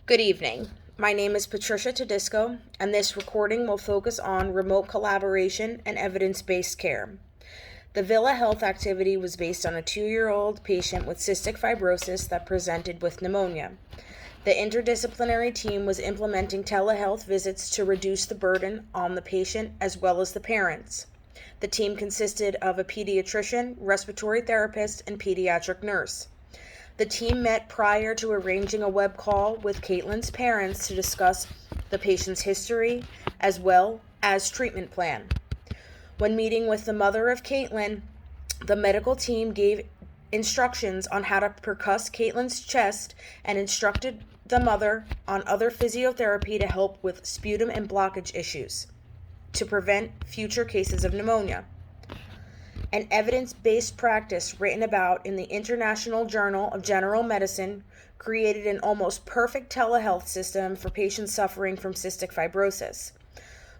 Good evening. My name is Patricia Tedisco, and this recording will focus on remote collaboration and evidence-based care. The Villa Health activity was based on a 2-year-old patient with cystic fibrosis that presented with pneumonia. The interdisciplinary team was implementing telehealth visits to reduce the burden on the patient as well as the parents. The team consisted of a pediatrician, respiratory therapist, and pediatric nurse. The team met prior to arranging a web call with Caitlin's parents to discuss the patient's history as well as treatment plan. When meeting with the mother of Caitlin, the medical team gave instructions on how to percuss Caitlin's chest and instructed the mother on other physiotherapy to help with sputum and blockage issues to prevent future cases of pneumonia. An evidence-based practice written about in the International Journal of General Medicine created an almost perfect telehealth system for patients suffering from cystic fibrosis.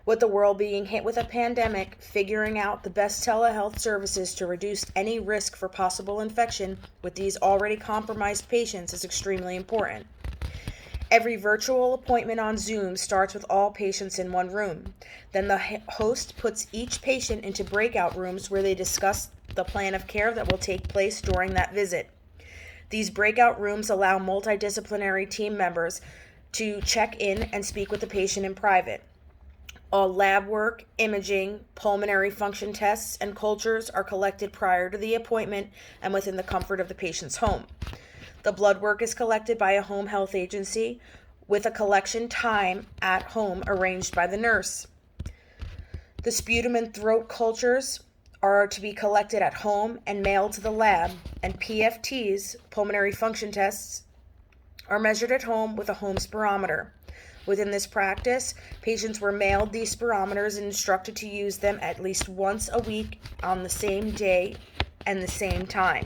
With the world being hit with a pandemic, figuring out the best telehealth services to reduce any risk for possible infection with these already compromised patients is extremely important. Every virtual appointment on Zoom starts with all patients in one room. Then the host puts each patient into breakout rooms where they discuss the plan of care that will take place during that visit. These breakout rooms allow multidisciplinary team members to check in and speak with the patient in private. All lab work, imaging, pulmonary function tests, and cultures are collected prior to the appointment and within the comfort of the patient's home. The blood work is collected by a home health agency with a collection time at home arranged by the nurse. The sputum and throat cultures are to be collected at home and mailed to the lab, and PFTs, pulmonary function tests, are measured at home with a home spirometer. Within this practice, patients were mailed these spirometers and instructed to use them at least once a week on the same day and the same time.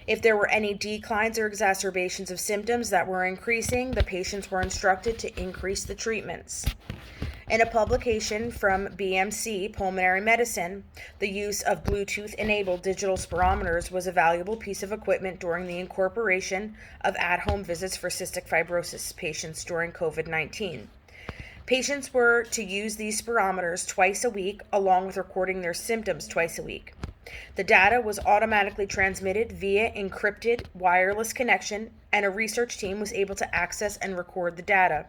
If there were any declines or exacerbations of symptoms that were increasing, the patients were instructed to increase the treatments. In a publication from BMC Pulmonary Medicine, the use of Bluetooth-enabled digital spirometers was a valuable piece of equipment during the incorporation of at-home visits for cystic fibrosis patients during COVID-19. Patients were to use these spirometers twice a week, along with recording their symptoms twice a week. The data was automatically transmitted via encrypted wireless connection, and a research team was able to access and record the data.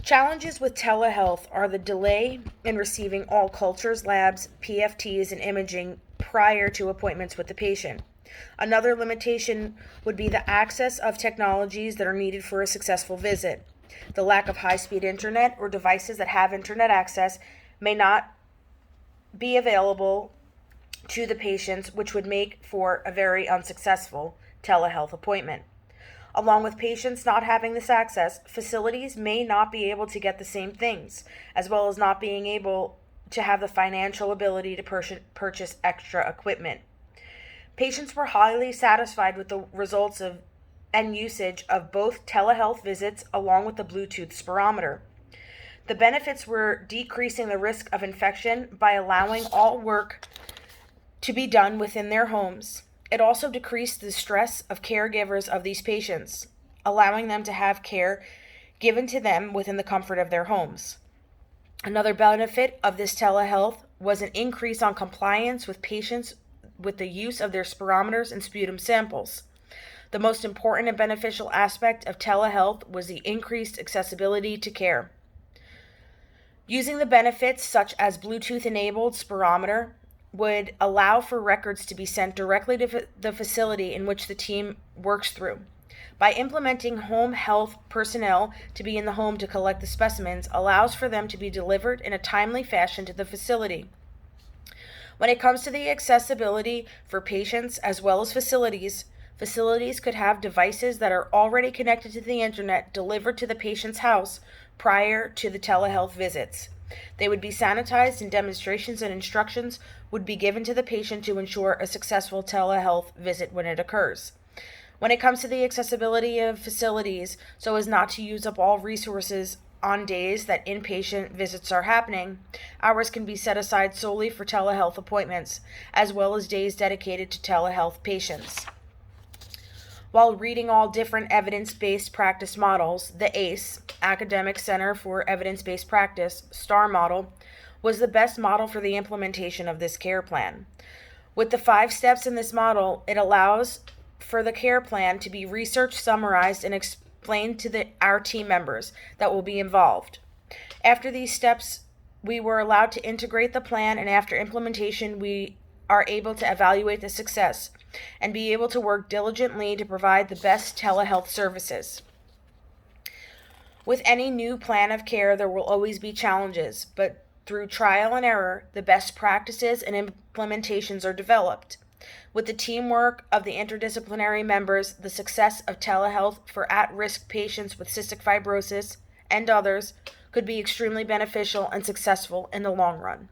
Challenges with telehealth are the delay in receiving all cultures, labs, PFTs, and imaging prior to appointments with the patient. Another limitation would be the access of technologies that are needed for a successful visit. The lack of high-speed internet or devices that have internet access may not be available to the patients, which would make for a very unsuccessful telehealth appointment. Along with patients not having this access, facilities may not be able to get the same things, as well as not being able to have the financial ability to purchase extra equipment. Patients were highly satisfied with the results of and usage of both telehealth visits along with the Bluetooth spirometer. The benefits were decreasing the risk of infection by allowing all work to be done within their homes. It also decreased the stress of caregivers of these patients, allowing them to have care given to them within the comfort of their homes. Another benefit of this telehealth was an increase on compliance with patients with the use of their spirometers and sputum samples. The most important and beneficial aspect of telehealth was the increased accessibility to care. Using the benefits such as Bluetooth-enabled spirometer would allow for records to be sent directly to the facility in which the team works through. By implementing home health personnel to be in the home to collect the specimens allows for them to be delivered in a timely fashion to the facility. When it comes to the accessibility for patients as well as facilities could have devices that are already connected to the internet delivered to the patient's house prior to the telehealth visits. They would be sanitized, and demonstrations and instructions would be given to the patient to ensure a successful telehealth visit when it occurs. When it comes to the accessibility of facilities, so as not to use up all resources on days that inpatient visits are happening, hours can be set aside solely for telehealth appointments, as well as days dedicated to telehealth patients. While reading all different evidence-based practice models, the ACE, Academic Center for Evidence-Based Practice, STAR model, was the best model for the implementation of this care plan. With the 5 steps in this model, it allows for the care plan to be research summarized and explained to our team members that will be involved. After these steps, we were allowed to integrate the plan, and after implementation, we are able to evaluate the success and be able to work diligently to provide the best telehealth services. With any new plan of care, there will always be challenges, but through trial and error, the best practices and implementations are developed. With the teamwork of the interdisciplinary members, the success of telehealth for at-risk patients with cystic fibrosis and others could be extremely beneficial and successful in the long run.